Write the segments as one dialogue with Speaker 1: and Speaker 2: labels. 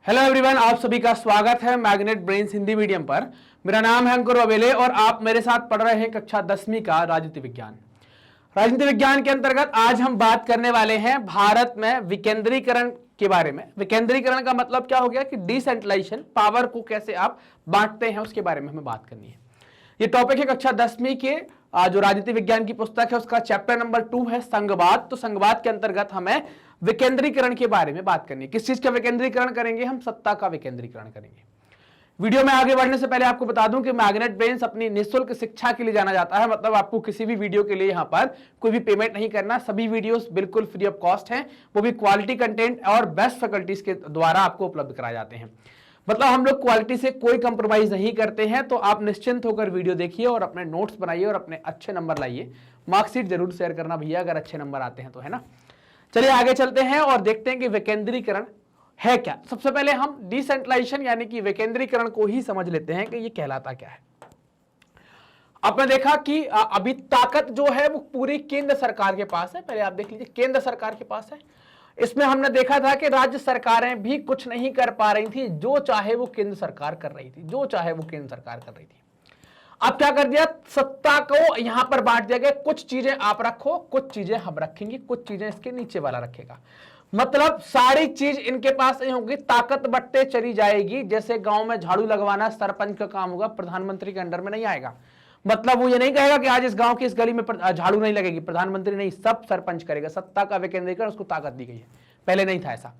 Speaker 1: Hello everyone, आप सभी का स्वागत है मैग्नेट ब्रेन्स हिंदी मीडियम पर। मेरा नाम है अंकुर अवेले और आप मेरे साथ पढ़ रहे हैं कक्षा 10वीं का राजनीति विज्ञान। राजनीति विज्ञान के अंतर्गत आज हम बात करने वाले हैं भारत में विकेंद्रीकरण के बारे में। विकेंद्रीकरण का मतलब क्या हो गया कि डिसेंट्रलाइजेशन, पावर को कैसे आप बांटते हैं उसके बारे में हमें बात करनी है। ये टॉपिक है कक्षा 10वीं के जो राजनीति विज्ञान की पुस्तक है उसका चैप्टर नंबर 2 है संघवाद। तो संघवाद के अंतर्गत हमें विकेंद्रीकरण के बारे में बात करनी है। किस चीज का विकेंद्रीकरण करेंगे? हम सत्ता का विकेंद्रीकरण करेंगे। वीडियो में आगे बढ़ने से पहले आपको बता दूं कि मैग्नेट ब्रेन्स अपनी निःशुल्क शिक्षा के लिए जाना जाता है। मतलब आपको किसी भी वीडियो के लिए यहां पर कोई भी पेमेंट नहीं करना। सभी वीडियोस बिल्कुल फ्री ऑफ कॉस्ट हैं, वो भी क्वालिटी कंटेंट और बेस्ट फैकल्टीज के द्वारा आपको उपलब्ध कराए जाते हैं। मतलब हम लोग क्वालिटी से कोई कंप्रोमाइज नहीं करते हैं। तो आप निश्चिंत होकर वीडियो देखिए और अपने नोट्स बनाइए और अपने अच्छे नंबर लाइए। मार्कशीट जरूर शेयर करना भैया अगर अच्छे नंबर आते हैं तो, है ना। चलिए आगे चलते हैं और देखते हैं कि विकेंद्रीकरण है क्या। सबसे पहले हम डिसेंट्रलाइजेशन यानी कि विकेंद्रीकरण को ही समझ लेते हैं कि ये कहलाता क्या है। आपने देखा कि अभी ताकत जो है वो पूरी केंद्र सरकार के पास है। पहले आप देख लीजिए, केंद्र सरकार के पास है। इसमें हमने देखा था कि राज्य सरकारें भी कुछ नहीं कर पा रही थी, जो चाहे वो केंद्र सरकार कर रही थी, जो चाहे वो केंद्र सरकार कर रही थी। अब क्या कर दिया, सत्ता को यहां पर बांट दिया गया। कुछ चीजें आप रखो, कुछ चीजें हम रखेंगे, कुछ चीजें इसके नीचे वाला रखेगा। मतलब सारी चीज इनके पास नहीं होगी, ताकत बंटते चली जाएगी। जैसे गांव में झाड़ू लगवाना सरपंच का काम होगा, प्रधानमंत्री के अंडर में नहीं आएगा। मतलब वो ये नहीं कहेगा कि आज इस गांव की इस गली में झाड़ू नहीं लगेगी, प्रधानमंत्री नहीं, सब सरपंच करेगा। सत्ता का विकेंद्रीकरण, उसको ताकत दी गई है, पहले नहीं था ऐसा।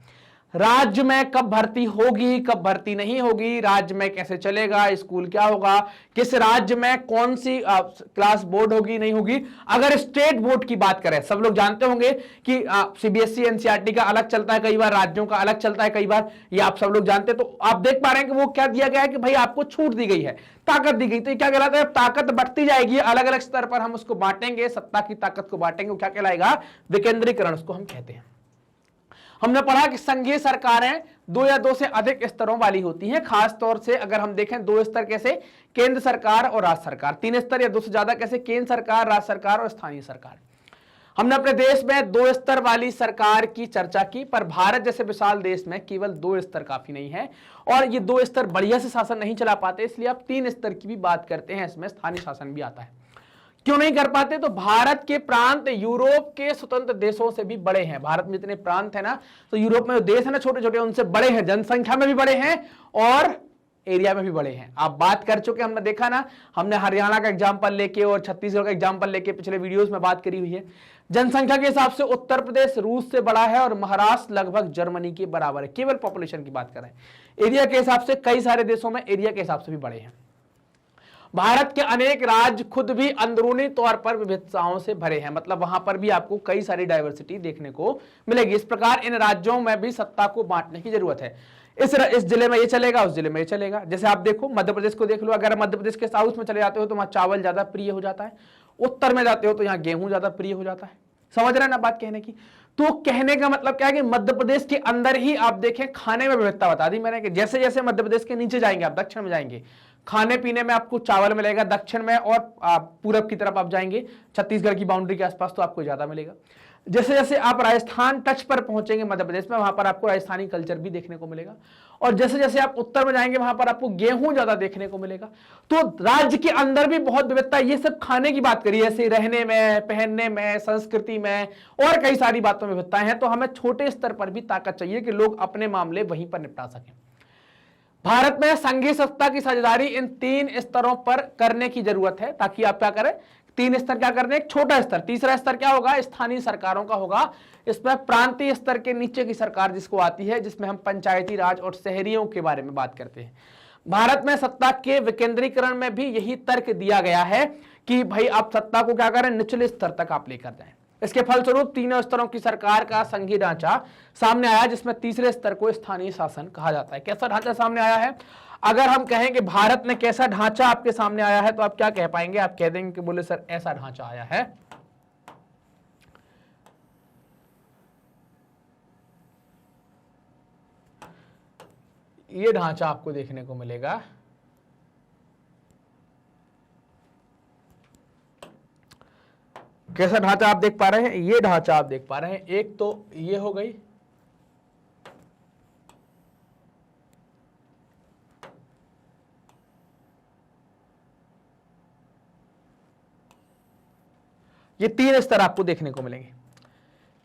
Speaker 1: राज्य में कब भर्ती होगी, कब भर्ती नहीं होगी, राज्य में कैसे चलेगा, स्कूल क्या होगा, किस राज्य में कौन सी क्लास बोर्ड होगी नहीं होगी। अगर स्टेट बोर्ड की बात करें, सब लोग जानते होंगे कि सीबीएसई एनसीईआरटी का अलग चलता है, कई बार राज्यों का अलग चलता है, कई बार ये आप सब लोग जानते हैं। तो आप देख पा रहे हैं कि वो क्या दिया गया है कि भाई आपको छूट दी गई है, ताकत दी गई। तो ये क्या कहलाता है, ताकत बढ़ती जाएगी, अलग अलग स्तर पर हम उसको बांटेंगे, सत्ता की ताकत को बांटेंगे। वो क्या कहलाएगा, विकेंद्रीकरण उसको हम कहते हैं। हमने पढ़ा कि संघीय सरकारें 2 या 2 से अधिक स्तरों वाली होती हैं। खास तौर से अगर हम देखें 2 स्तर कैसे, केंद्र सरकार और राज्य सरकार। 3 स्तर या 2 से ज्यादा कैसे, केंद्र सरकार, राज्य सरकार और स्थानीय सरकार। हमने अपने देश में 2 स्तर वाली सरकार की चर्चा की, पर भारत जैसे विशाल देश में केवल 2 स्तर काफी नहीं है और ये 2 स्तर बढ़िया से शासन नहीं चला पाते, इसलिए आप 3 स्तर की भी बात करते हैं। इसमें स्थानीय शासन भी आता है। क्यों नहीं कर पाते? तो भारत के प्रांत यूरोप के स्वतंत्र देशों से भी बड़े हैं। भारत में जितने प्रांत है ना, तो यूरोप में जो देश है ना छोटे छोटे, उनसे बड़े हैं, जनसंख्या में भी बड़े हैं और एरिया में भी बड़े हैं। आप बात कर चुके, हमने देखा ना, हमने हरियाणा का एग्जांपल लेके और छत्तीसगढ़ का एग्जांपल लेके पिछले वीडियोस में बात करी हुई है। जनसंख्या के हिसाब से उत्तर प्रदेश रूस से बड़ा है और महाराष्ट्र लगभग जर्मनी के बराबर है, केवल पॉपुलेशन की बात करें। एरिया के हिसाब से कई सारे देशों में एरिया के हिसाब से भी बड़े हैं। भारत के अनेक राज्य खुद भी अंदरूनी तौर पर विविधताओं से भरे हैं। मतलब वहां पर भी आपको कई सारी डाइवर्सिटी देखने को मिलेगी। इस प्रकार इन राज्यों में भी सत्ता को बांटने की जरूरत है। इस जिले में ये चलेगा, उस जिले में ये चलेगा। जैसे आप देखो, मध्य प्रदेश को देख लो। अगर मध्य प्रदेश के साउथ में चले जाते हो तो वहां चावल ज्यादा प्रिय हो जाता है, उत्तर में जाते हो तो यहाँ गेहूं ज्यादा प्रिय हो जाता है। समझ रहे हैं ना बात कहने की? तो कहने का मतलब क्या है कि मध्य प्रदेश के अंदर ही आप देखें, खाने में विविधता बता दी मैंने कि जैसे जैसे मध्य प्रदेश के नीचे जाएंगे, आप दक्षिण में जाएंगे, खाने पीने में आपको चावल मिलेगा दक्षिण में, और पूरब की तरफ आप जाएंगे छत्तीसगढ़ की बाउंड्री के आसपास तो आपको ज्यादा मिलेगा। जैसे जैसे आप राजस्थान टच पर पहुंचेंगे मध्य प्रदेश में, वहां पर आपको राजस्थानी कल्चर भी देखने को मिलेगा। और जैसे जैसे आप उत्तर में जाएंगे वहां पर आपको गेहूं ज्यादा देखने को मिलेगा। तो राज्य के अंदर भी बहुत विविधता। ये सब खाने की बात करिए, ऐसे रहने में, पहनने में, संस्कृति में और कई सारी बातों में विविधताएं हैं। तो हमें छोटे स्तर पर भी ताकत चाहिए कि लोग अपने मामले वहीं पर निपटा सकें। भारत में संघीय सत्ता की साझेदारी इन 3 स्तरों पर करने की जरूरत है, ताकि आप क्या करें, 3 स्तर क्या करने, एक छोटा स्तर, तीसरा स्तर क्या होगा, स्थानीय सरकारों का होगा। इसमें प्रांतीय स्तर के नीचे की सरकार जिसको आती है, जिसमें हम पंचायती राज और शहरियों के बारे में बात करते हैं। भारत में सत्ता के विकेंद्रीकरण में भी यही तर्क दिया गया है कि भाई आप सत्ता को क्या करें, निचले स्तर तक आप लेकर जाएं। इसके फलस्वरूप 3 स्तरों की सरकार का संघीय ढांचा सामने आया, जिसमें तीसरे स्तर को स्थानीय शासन कहा जाता है। कैसा ढांचा सामने आया है? अगर हम कहें कि भारत में कैसा ढांचा आपके सामने आया है तो आप क्या कह पाएंगे? आप कह देंगे कि बोले सर ऐसा ढांचा आया है। ये ढांचा आपको देखने को मिलेगा। कैसा ढांचा आप देख पा रहे हैं? ये ढांचा आप देख पा रहे हैं। एक तो ये हो गई, ये 3 स्तर आपको देखने को मिलेंगे।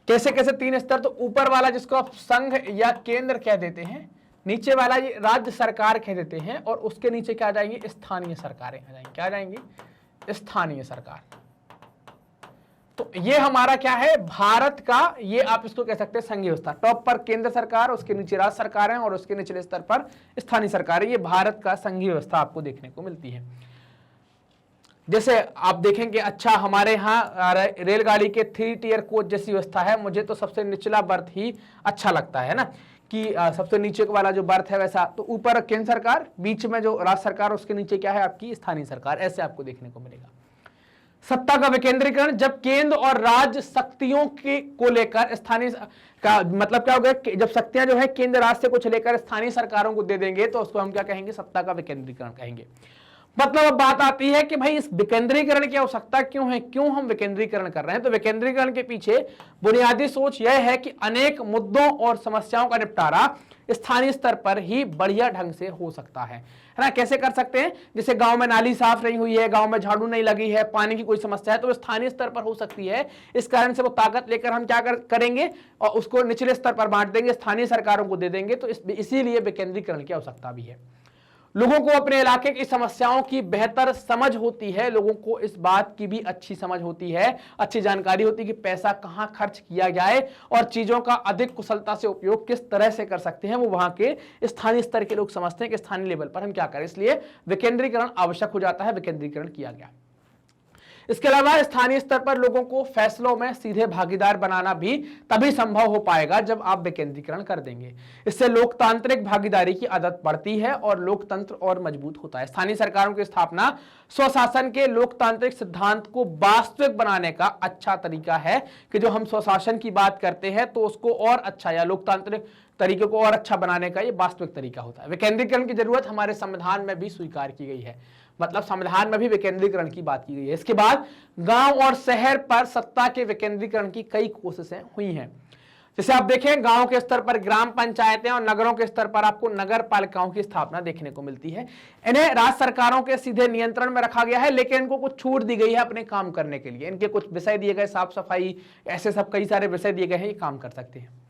Speaker 1: कैसे कैसे 3 स्तर? तो ऊपर वाला जिसको आप संघ या केंद्र कह देते हैं, नीचे वाला ये राज्य सरकार कह देते हैं, और उसके नीचे क्या आ जाएंगे? स्थानीय सरकारें आ जाएंगी। क्या आ जाएंगी? स्थानीय सरकार। तो ये हमारा क्या है? भारत का, ये आप इसको कह सकते हैं संघीय व्यवस्था। टॉप पर केंद्र सरकार, उसके नीचे राज्य सरकार है, और उसके निचले स्तर पर स्थानीय सरकार है। ये भारत का संघीय व्यवस्था आपको देखने को मिलती है। जैसे आप देखेंगे, अच्छा हमारे यहाँ रेलगाड़ी के 3 टियर कोच जैसी व्यवस्था है। मुझे तो सबसे निचला बर्थ ही अच्छा लगता है ना, कि सबसे नीचे वाला जो बर्थ है वैसा। तो ऊपर केंद्र सरकार, बीच में जो राज्य सरकार, उसके नीचे क्या है? आपकी स्थानीय सरकार। ऐसे आपको देखने को मिलेगा। सत्ता का विकेंद्रीकरण, जब केंद्र और राज्य शक्तियों के को लेकर स्थानीय का मतलब क्या होगा? जब शक्तियां जो है केंद्र राज्य से कुछ लेकर स्थानीय सरकारों को दे देंगे, तो उसको हम क्या कहेंगे? सत्ता का विकेंद्रीकरण कहेंगे। मतलब अब बात आती है कि भाई इस विकेंद्रीकरण की आवश्यकता क्यों है, क्यों हम विकेंद्रीकरण कर रहे हैं? तो विकेंद्रीकरण के पीछे बुनियादी सोच यह है कि अनेक मुद्दों और समस्याओं का निपटारा स्थानीय स्तर पर ही बढ़िया ढंग से हो सकता है ना। कैसे कर सकते हैं? जैसे गांव में नाली साफ नहीं हुई है, गांव में झाड़ू नहीं लगी है, पानी की कोई समस्या है, तो स्थानीय स्तर पर हो सकती है। इस कारण से वो ताकत लेकर हम क्या करेंगे? और उसको निचले स्तर पर बांट देंगे, स्थानीय सरकारों को दे देंगे। तो इसीलिए विकेंद्रीकरण की आवश्यकता भी है। लोगों को अपने इलाके की समस्याओं की बेहतर समझ होती है, लोगों को इस बात की भी अच्छी समझ होती है, अच्छी जानकारी होती है कि पैसा कहां खर्च किया जाए और चीजों का अधिक कुशलता से उपयोग किस तरह से कर सकते हैं। वो वहां के स्थानीय स्तर के लोग समझते हैं कि स्थानीय लेवल पर हम क्या करें। इसलिए विकेंद्रीकरण आवश्यक हो जाता है, विकेंद्रीकरण किया गया। इसके अलावा स्थानीय स्तर पर लोगों को फैसलों में सीधे भागीदार बनाना भी तभी संभव हो पाएगा जब आप विकेंद्रीकरण कर देंगे। इससे लोकतांत्रिक भागीदारी की आदत बढ़ती है और लोकतंत्र और मजबूत होता है। स्थानीय सरकारों की स्थापना स्वशासन के लोकतांत्रिक सिद्धांत को वास्तविक बनाने का अच्छा तरीका है कि जो हम स्वशासन की बात करते हैं तो उसको और अच्छा, या लोकतांत्रिक तरीके को और अच्छा बनाने का ये वास्तविक तरीका होता है। विकेंद्रीकरण की जरूरत हमारे संविधान में भी स्वीकार की गई है, मतलब संविधान में भी विकेंद्रीकरण की बात की गई है। इसके बाद गांव और शहर पर सत्ता के विकेंद्रीकरण की कई कोशिशें हुई हैं। जैसे आप देखें, गांव के स्तर पर ग्राम पंचायतें और नगरों के स्तर पर आपको नगर पालिकाओं की स्थापना देखने को मिलती है। इन्हें राज्य सरकारों के सीधे नियंत्रण में रखा गया है, लेकिन इनको कुछ छूट दी गई है अपने काम करने के लिए। इनके कुछ विषय दिए गए, साफ सफाई, ऐसे सब कई सारे विषय दिए गए हैं, ये काम कर सकते हैं।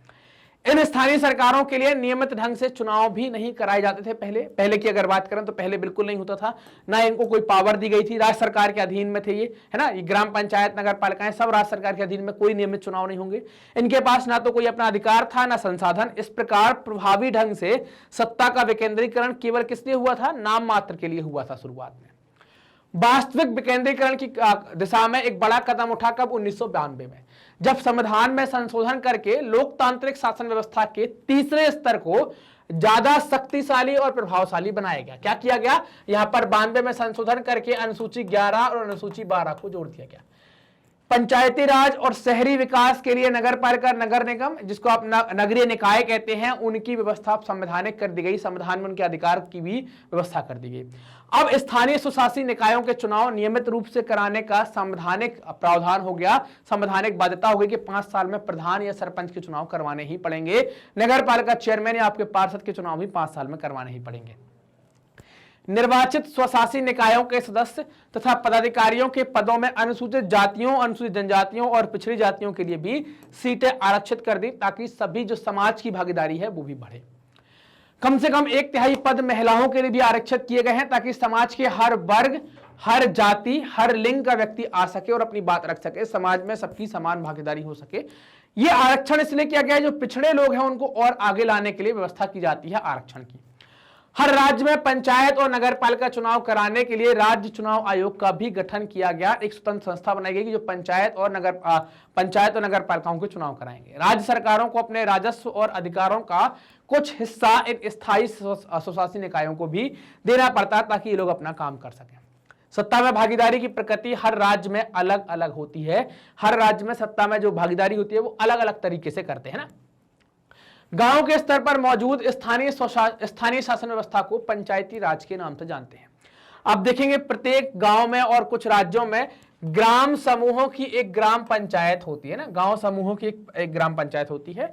Speaker 1: इन स्थानीय सरकारों के लिए नियमित ढंग से चुनाव भी नहीं कराए जाते थे। पहले की अगर बात करें तो पहले बिल्कुल नहीं होता था, ना इनको कोई पावर दी गई थी। राज्य सरकार के अधीन में थे ये, है ना। ये ग्राम पंचायत, नगर पालिकाएं सब राज्य सरकार के अधीन में, कोई नियमित चुनाव नहीं होंगे। इनके पास ना तो कोई अपना अधिकार था, ना संसाधन। इस प्रकार प्रभावी ढंग से सत्ता का विकेंद्रीकरण केवल किस लिए हुआ था? नाम मात्र के लिए हुआ था शुरुआत में। वास्तविक विकेंद्रीकरण की दिशा में एक बड़ा कदम उठा कब? 1992 में, जब संविधान में संशोधन करके लोकतांत्रिक शासन व्यवस्था के तीसरे स्तर को ज्यादा शक्तिशाली और प्रभावशाली बनाया गया। क्या किया गया? यहां पर 92 में संशोधन करके अनुसूची 11 और अनुसूची 12 को जोड़ दिया गया। पंचायती राज और शहरी विकास के लिए नगर पालिका, नगर निगम, जिसको आप नगरीय निकाय कहते हैं, उनकी व्यवस्था संवैधानिक कर दी गई। संविधान में उनके अधिकार की भी व्यवस्था कर दी गई। अब स्थानीय स्वशासी निकायों के चुनाव नियमित रूप से कराने का संवैधानिक प्रावधान हो गया, संवैधानिक बाध्यता हो गई कि 5 साल में प्रधान या सरपंच के चुनाव करवाने ही पड़ेंगे। नगर पालिका चेयरमैन या आपके पार्षद के चुनाव भी 5 साल में करवाने ही पड़ेंगे। निर्वाचित स्वशासी निकायों के सदस्य तथा पदाधिकारियों के पदों में अनुसूचित जातियों, अनुसूचित जनजातियों और पिछड़ी जातियों के लिए भी सीटें आरक्षित कर दी, ताकि सभी जो समाज की भागीदारी है वो भी बढ़े। कम से कम 1/3 पद महिलाओं के लिए भी आरक्षित किए गए हैं, ताकि समाज के हर वर्ग, हर जाति, हर लिंग का व्यक्ति आ सके और अपनी बात रख सके, समाज में सबकी समान भागीदारी हो सके। यह आरक्षण इसलिए किया गया है, जो पिछड़े लोग हैं उनको और आगे लाने के लिए व्यवस्था की जाती है आरक्षण की। हर राज्य में पंचायत और नगर पालिका चुनाव कराने के लिए राज्य चुनाव आयोग का भी गठन किया गया। एक स्वतंत्र संस्था बनाई गई जो पंचायत और नगर पालिकाओं के चुनाव कराएंगे। राज्य सरकारों को अपने राजस्व और अधिकारों का कुछ हिस्सा इन स्थायी स्वशासी निकायों को भी देना पड़ता, ताकि ये लोग अपना काम कर सकें। सत्ता में भागीदारी की प्रकृति हर राज्य में अलग अलग होती है। हर राज्य में सत्ता में जो भागीदारी होती है वो अलग अलग तरीके से करते हैं ना। गांव के स्तर पर मौजूद स्थानीय शासन व्यवस्था को पंचायती राज के नाम से जानते हैं। आप देखेंगे प्रत्येक गांव में और कुछ राज्यों में ग्राम समूहों की एक ग्राम पंचायत होती है ना, गांव समूहों की एक ग्राम पंचायत होती है,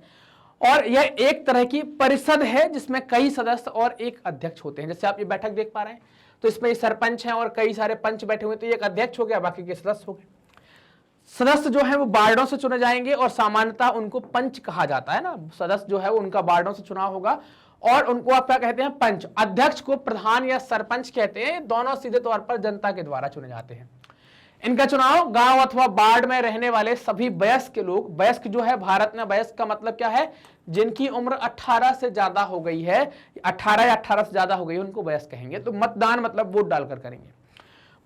Speaker 1: और यह एक तरह की परिषद है जिसमें कई सदस्य और एक अध्यक्ष होते हैं। जैसे आप ये बैठक देख पा रहे हैं, तो इसमें सरपंच हैं और कई सारे पंच बैठे हुए, तो ये एक अध्यक्ष हो गया, बाकी के सदस्य हो गए। सदस्य जो है वो वार्डों से चुने जाएंगे और सामान्यतः उनको पंच कहा जाता है ना, सदस्य जो है वो उनका वार्डों से चुनाव होगा और उनको आप क्या कहते हैं, पंच। अध्यक्ष को प्रधान या सरपंच कहते हैं, दोनों सीधे तौर पर जनता के द्वारा चुने जाते हैं। इनका चुनाव गांव अथवा वार्ड में रहने वाले सभी वयस्क लोग, वयस्क जो है भारत में वयस्क का मतलब क्या है, जिनकी उम्र 18 से ज्यादा हो गई है, 18 या 18 से ज्यादा हो गई है, उनको वयस्क कहेंगे। तो मतदान मतलब वोट डालकर करेंगे।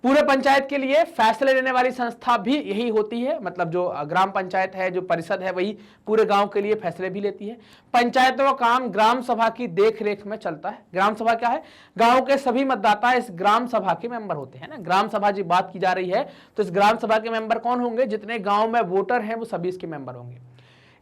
Speaker 1: पूरे पंचायत के लिए फैसले लेने वाली संस्था भी यही होती है, मतलब जो ग्राम पंचायत है, जो परिषद है, वही पूरे गांव के लिए फैसले भी लेती है। पंचायतों का काम ग्राम सभा की देखरेख में चलता है। ग्राम सभा क्या है, गांव के सभी मतदाता इस ग्राम सभा के मेंबर होते हैं ना। ग्राम सभा जी बात की जा रही है तो इस ग्राम सभा के मेंबर कौन होंगे, जितने गाँव में वोटर हैं वो सभी इसके मेंबर होंगे।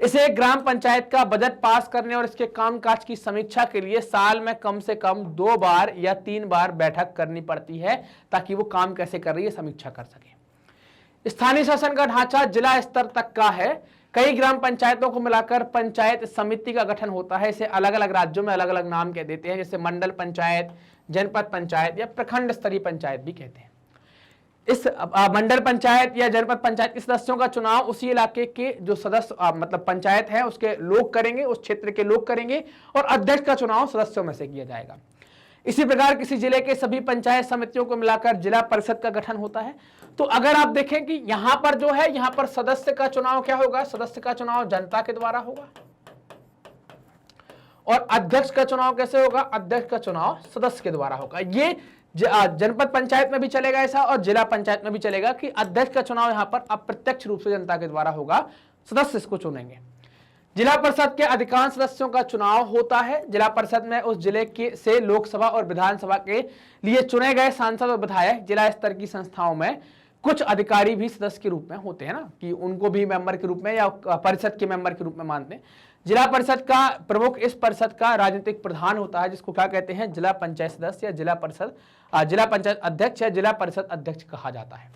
Speaker 1: इसे ग्राम पंचायत का बजट पास करने और इसके कामकाज की समीक्षा के लिए साल में कम से कम 2 बार या 3 बार बैठक करनी पड़ती है, ताकि वो काम कैसे कर रही है समीक्षा कर सके। स्थानीय शासन का ढांचा जिला स्तर तक का है। कई ग्राम पंचायतों को मिलाकर पंचायत समिति का गठन होता है। इसे अलग अलग राज्यों में अलग अलग नाम कह देते हैं, जैसे मंडल पंचायत, जनपद पंचायत या प्रखंड स्तरीय पंचायत भी कहते हैं। इस मंडल पंचायत या जनपद पंचायत के सदस्यों का चुनाव उसी इलाके के जो सदस्य मतलब पंचायत है उसके लोग करेंगे, उस क्षेत्र के लोग करेंगे, और अध्यक्ष का चुनाव सदस्यों में से किया जाएगा। इसी प्रकार किसी जिले के सभी पंचायत समितियों को मिलाकर जिला परिषद का गठन होता है। तो अगर आप देखें कि यहां पर जो है, यहां पर सदस्य का चुनाव क्या होगा, सदस्य का चुनाव जनता के द्वारा होगा, और अध्यक्ष का चुनाव कैसे होगा, अध्यक्ष का चुनाव सदस्य के द्वारा होगा। ये जनपद पंचायत में भी चलेगा ऐसा और जिला पंचायत में भी चलेगा कि अध्यक्ष का चुनाव यहां पर अप्रत्यक्ष रूप से जनता के द्वारा होगा, सदस्य इसको चुनेंगे। जिला परिषद के अधिकांश सदस्यों का चुनाव होता है। जिला परिषद में उस जिले के से लोकसभा और विधानसभा के लिए चुने गए सांसद और विधायक, जिला स्तर की संस्थाओं में कुछ अधिकारी भी सदस्य के रूप में होते हैं ना, कि उनको भी मेंबर के रूप में या परिषद के मेंबर के रूप में मानते हैं। जिला परिषद का प्रमुख इस परिषद का राजनीतिक प्रधान होता है, जिसको क्या कहते हैं, जिला पंचायत सदस्य या जिला पंचायत अध्यक्ष या जिला परिषद अध्यक्ष कहा जाता है।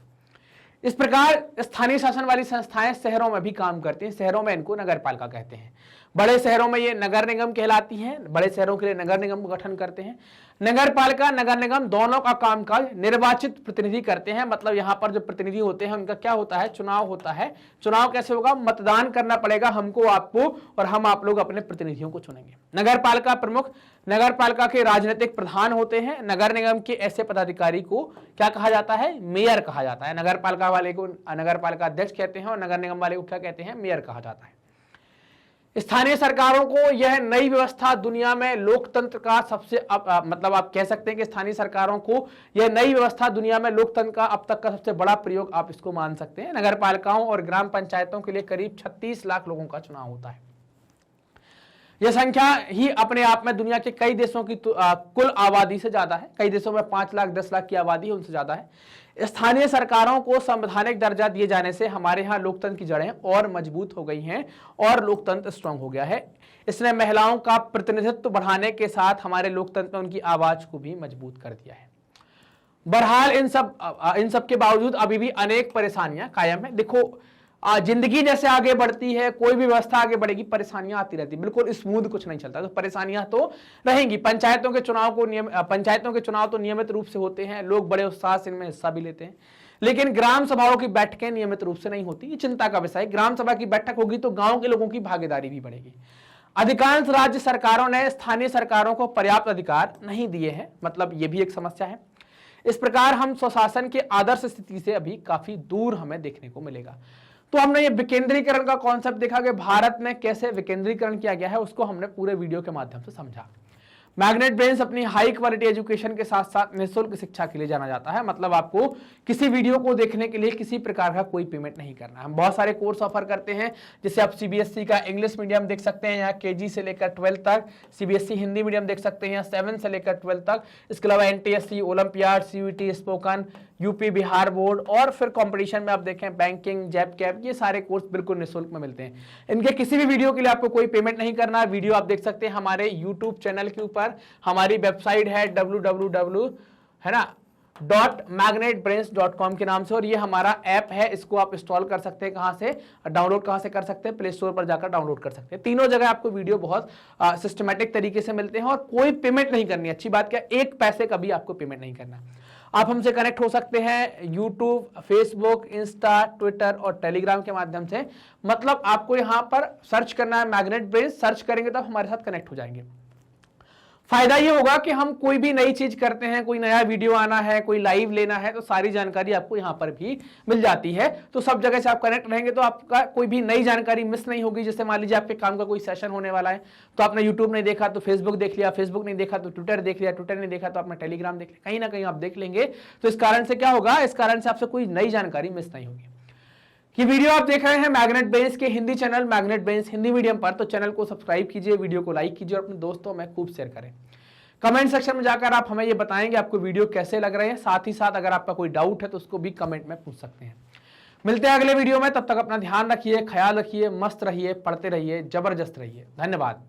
Speaker 1: इस प्रकार स्थानीय शासन वाली संस्थाएं शहरों में भी काम करती हैं। शहरों में इनको नगर पालिका कहते हैं। बड़े शहरों में ये नगर निगम कहलाती हैं। बड़े शहरों के लिए नगर निगम का गठन करते हैं। नगर पालिका नगर निगम दोनों का कामकाज निर्वाचित प्रतिनिधि करते हैं। मतलब यहाँ पर जो प्रतिनिधि होते हैं उनका क्या होता है, चुनाव होता है। चुनाव कैसे होगा, मतदान करना पड़ेगा हमको, आपको, और हम आप लोग अपने प्रतिनिधियों को चुनेंगे। नगर पालिका प्रमुख नगर पालिका के राजनीतिक प्रधान होते हैं। नगर निगम के ऐसे पदाधिकारी को क्या कहा जाता है, मेयर कहा जाता है। नगर पालिका वाले को नगर पालिका अध्यक्ष कहते हैं और नगर निगम वाले को क्या कहते हैं, मेयर कहा जाता है। स्थानीय सरकारों को यह नई व्यवस्था दुनिया में लोकतंत्र का सबसे मतलब आप कह सकते हैं कि स्थानीय सरकारों को यह नई व्यवस्था दुनिया में लोकतंत्र का अब तक का सबसे बड़ा प्रयोग आप इसको मान सकते हैं। नगर पालिकाओं और ग्राम पंचायतों के लिए करीब 36 लाख लोगों का चुनाव होता है। यह संख्या ही अपने आप में दुनिया के कई देशों की कुल आबादी से ज्यादा है। कई देशों में 5 लाख 10 लाख की आबादी है, उनसे ज्यादा है। स्थानीय सरकारों को संवैधानिक दर्जा दिए जाने से हमारे यहाँ लोकतंत्र की जड़ें और मजबूत हो गई हैं और लोकतंत्र स्ट्रांग हो गया है। इसने महिलाओं का प्रतिनिधित्व बढ़ाने के साथ हमारे लोकतंत्र में उनकी आवाज को भी मजबूत कर दिया है। बहरहाल इन सब के बावजूद अभी भी अनेक परेशानियां कायम है। देखो, जिंदगी जैसे आगे बढ़ती है, कोई भी व्यवस्था आगे बढ़ेगी, परेशानियां आती रहती, बिल्कुल स्मूथ कुछ नहीं चलता, तो परेशानियां तो रहेंगी। पंचायतों के चुनाव तो नियमित रूप से होते हैं, लोग बड़े उत्साह से इनमें हिस्सा भी लेते हैं, लेकिन ग्राम सभाओं की बैठकें नियमित रूप से नहीं होती। ये चिंता का विषय है। ग्राम सभा की बैठक होगी तो गांव के लोगों की भागीदारी भी बढ़ेगी। अधिकांश राज्य सरकारों ने स्थानीय सरकारों को पर्याप्त अधिकार नहीं दिए हैं, मतलब ये भी एक समस्या है। इस प्रकार हम स्वशासन के आदर्श स्थिति से अभी काफी दूर हमें देखने को मिलेगा। तो हमने ये विकेंद्रीकरण का कॉन्सेप्ट देखा कि भारत में कैसे विकेंद्रीकरण किया गया है, उसको हमने पूरे वीडियो के माध्यम से समझा। मैग्नेट ब्रेन्स अपनी हाई क्वालिटी एजुकेशन के साथ साथ निःशुल्क शिक्षा के लिए जाना जाता है। मतलब आपको किसी वीडियो को देखने के लिए किसी प्रकार का कोई पेमेंट नहीं करना। हम बहुत सारे कोर्स ऑफर करते हैं, जैसे आप सीबीएसई का इंग्लिश मीडियम देख सकते हैं, यहाँ केजी से लेकर 12 तक, सीबीएसई हिंदी मीडियम देख सकते हैं, 7 से लेकर 12 तक। इसके अलावा NTSC, olympiad, CUET, spoken, UP Bihar board, और फिर कंपटीशन में आप देखें बैंकिंग, जैब कैब, ये सारे कोर्स बिल्कुल निःशुल्क में मिलते हैं। इनके किसी भी वीडियो के लिए आपको कोई पेमेंट नहीं करना। वीडियो आप देख सकते हैं हमारे यूट्यूब चैनल के ऊपर। हमारी वेबसाइट है www है ना .magnetbrains.com के नाम से, और ये हमारा ऐप है, इसको आप इंस्टॉल कर सकते हैं। कहां से डाउनलोड कहां से कर सकते हैं, प्ले स्टोर पर जाकर डाउनलोड कर सकते हैं। तीनों जगह आपको वीडियो बहुत सिस्टमैटिक तरीके से मिलते हैं और कोई पेमेंट नहीं करनी। अच्छी बात क्या, 1 पैसे का भी आपको पेमेंट नहीं करना। आप हमसे कनेक्ट हो सकते हैं यूट्यूब, फेसबुक, इंस्टा, ट्विटर और टेलीग्राम के माध्यम से। मतलब आपको यहां पर सर्च करना है मैग्नेट ब्रेन्स, सर्च करेंगे तो आप हमारे साथ कनेक्ट हो जाएंगे। फायदा ये होगा कि हम कोई भी नई चीज करते हैं, कोई नया वीडियो आना है, कोई लाइव लेना है, तो सारी जानकारी आपको यहां पर भी मिल जाती है। तो सब जगह से आप कनेक्ट रहेंगे तो आपका कोई भी नई जानकारी मिस नहीं होगी। जैसे मान लीजिए आपके काम का कोई सेशन होने वाला है, तो आपने यूट्यूब नहीं देखा तो फेसबुक देख लिया, फेसबुक नहीं देखा तो ट्विटर देख लिया, ट्विटर नहीं देखा तो आपने टेलीग्राम देख लिया, कहीं ना कहीं आप देख लेंगे। तो इस कारण से क्या होगा, इस कारण से आपसे कोई नई जानकारी मिस नहीं होगी। ये वीडियो आप देख रहे हैं मैग्नेट ब्रेन्स के Hindi channel magnet brains Hindi medium पर, तो चैनल को सब्सक्राइब कीजिए, वीडियो को लाइक कीजिए और अपने दोस्तों में खूब शेयर करें। कमेंट सेक्शन में जाकर आप हमें ये बताएंगे आपको वीडियो कैसे लग रहे हैं। साथ ही साथ अगर आपका कोई डाउट है तो उसको भी कमेंट में पूछ सकते हैं। मिलते हैं अगले वीडियो में, तब तक अपना ध्यान रखिए, ख्याल रखिए, मस्त रहिए, पढ़ते रहिए, जबरदस्त रहिए। धन्यवाद।